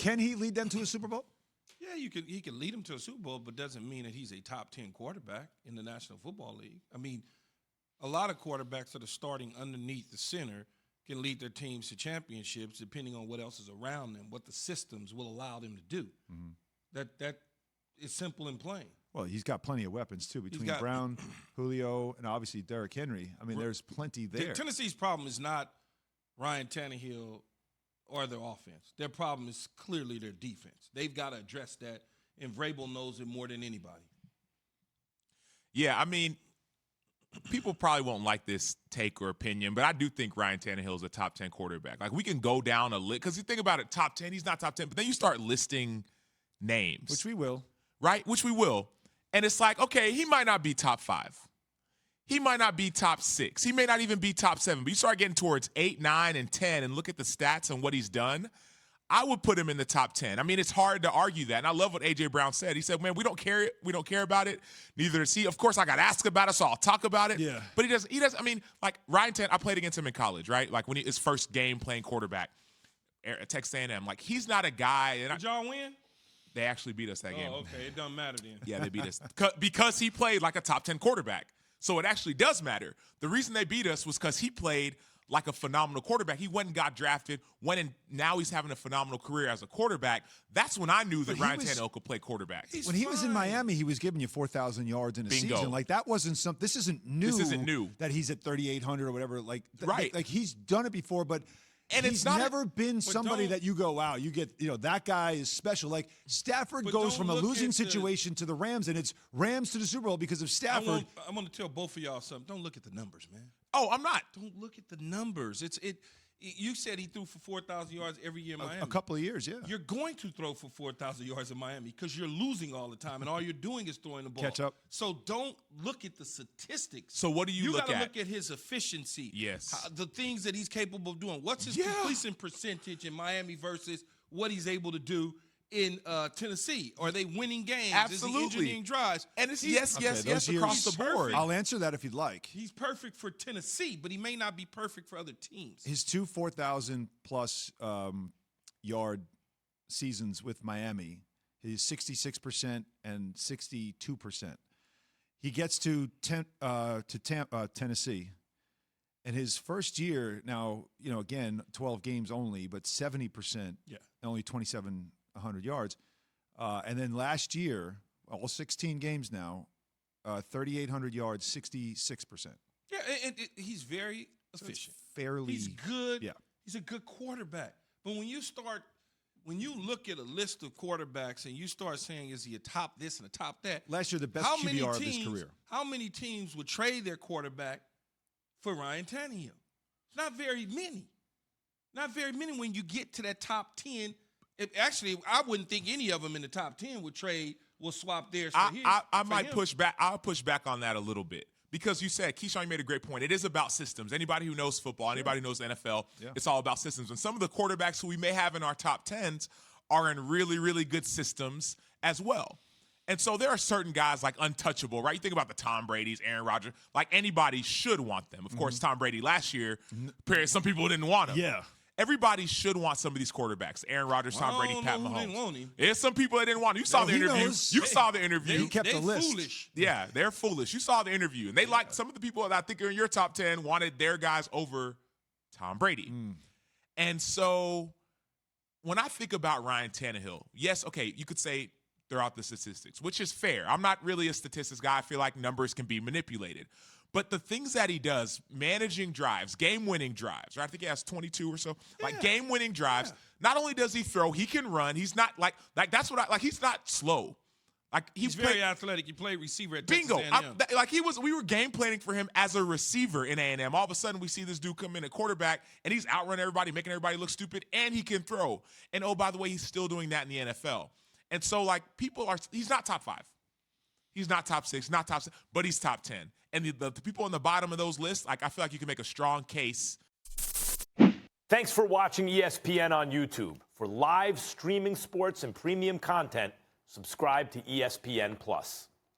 can he lead them to a Super Bowl? Yeah, he can lead them to a Super Bowl, but doesn't mean that he's a top 10 quarterback in the National Football League. I mean, a lot of quarterbacks that are starting underneath the center can lead their teams to championships depending on what else is around them, what the systems will allow them to do. Mm-hmm. That is simple and plain. Well, he's got plenty of weapons, too, between Brown, Julio, and obviously Derrick Henry. I mean, there's plenty there. Tennessee's problem is not Ryan Tannehill or their offense. Their problem is clearly their defense. They've got to address that, and Vrabel knows it more than anybody. Yeah, I mean, people probably won't like this take or opinion, but I do think Ryan Tannehill is a top 10 quarterback. Like, we can go down a list, because you think about it, top 10, he's not top 10, but then you start listing names. Which we will. Right? Which we will. And it's like, okay, he might not be top 5. He might not be top 6. He may not even be top 7. But you start getting towards 8, 9, and 10 and look at the stats and what he's done, I would put him in the top 10. I mean, it's hard to argue that. And I love what A.J. Brown said. He said, man, we don't care about it. Neither does he. Of course, I got asked about it, so I'll talk about it. Yeah. But he does. I mean, like Ryan Tannehill, I played against him in college, right? Like when his first game playing quarterback at Texas A&M. Like, he's not a guy. Did y'all win? They actually beat us that game. Oh, okay. It doesn't matter then. Yeah, they beat us. Because he played like a top 10 quarterback. So it actually does matter. The reason they beat us was because he played like a phenomenal quarterback. He went and got drafted, now he's having a phenomenal career as a quarterback. That's when I knew that Ryan Tannehill could play quarterback. When he was in Miami, he was giving you 4,000 yards in a season. Like, that wasn't something. This isn't new. That he's at 3,800 or whatever. Like, right. Like, he's done it before, but and he's never been somebody that you go, wow, you get, that guy is special. Like, Stafford goes from a losing situation to the Rams, and it's Rams to the Super Bowl because of Stafford. I'm going to tell both of y'all something. Don't look at the numbers, man. Oh, I'm not. Don't look at the numbers. You said he threw for 4,000 yards every year in Miami. A couple of years, yeah. You're going to throw for 4,000 yards in Miami because you're losing all the time, and all you're doing is throwing the ball. Catch up. So don't look at the statistics. So what do you look at? You got to look at his efficiency. Yes. The things that he's capable of doing. What's his completion percentage in Miami versus what he's able to do in Tennessee? Are they winning games? Absolutely. Is he engineering drives? And it's yes across the board. I'll answer that if you'd like. He's perfect for Tennessee, but he may not be perfect for other teams. His 2 4,000-plus yard seasons with Miami, he's 66% and 62%. He gets to Tennessee. And his first year, now, again, 12 games only, but 70%, only 2,700 yards. And then last year, all 16 games now, 3,800 yards, 66%. Yeah, and he's very efficient. Fairly. He's good. Yeah. He's a good quarterback. But when you look at a list of quarterbacks and you start saying, is he a top this and a top that? Last year, the best QBR of his career. How many teams would trade their quarterback for Ryan Tannehill? Not very many. Not very many when you get to that top 10. Actually, I wouldn't think any of them in the top 10 will swap theirs for his. I might push back. I'll push back on that a little bit. Because you said, Keyshawn, you made a great point. It is about systems. Anybody who knows football, anybody who knows the NFL, it's all about systems. And some of the quarterbacks who we may have in our top 10s are in really, really good systems as well. And so there are certain guys like untouchable, right? You think about the Tom Brady's, Aaron Rodgers. Like, anybody should want them. Of course, Tom Brady last year, some people didn't want him. Yeah. Everybody should want some of these quarterbacks. Aaron Rodgers, Tom Brady, Pat Mahomes. Didn't want him. There's some people that didn't want him. You saw the interview. You saw the interview. He kept the list. Foolish. Yeah, they're foolish. You saw the interview. And they like some of the people that I think are in your top 10 wanted their guys over Tom Brady. And so when I think about Ryan Tannehill, yes, okay, you could say they're out the statistics, which is fair. I'm not really a statistics guy. I feel like numbers can be manipulated. But the things that he does, managing drives, game-winning drives, right? I think he has 22 or so, like game-winning drives. Not only does he throw, he can run. He's not like that's what he's not slow. Like he's very athletic. He played receiver at Texas bingo. A&M. We were game planning for him as a receiver in A&M. All of a sudden, we see this dude come in at quarterback, and he's outrunning everybody, making everybody look stupid, and he can throw. And oh, by the way, he's still doing that in the NFL. And so, he's not top 5. He's not top 6, not top 6, but he's top 10. And the people on the bottom of those lists, I feel like you can make a strong case. Thanks for watching ESPN on YouTube. For live streaming sports and premium content, subscribe to ESPN+.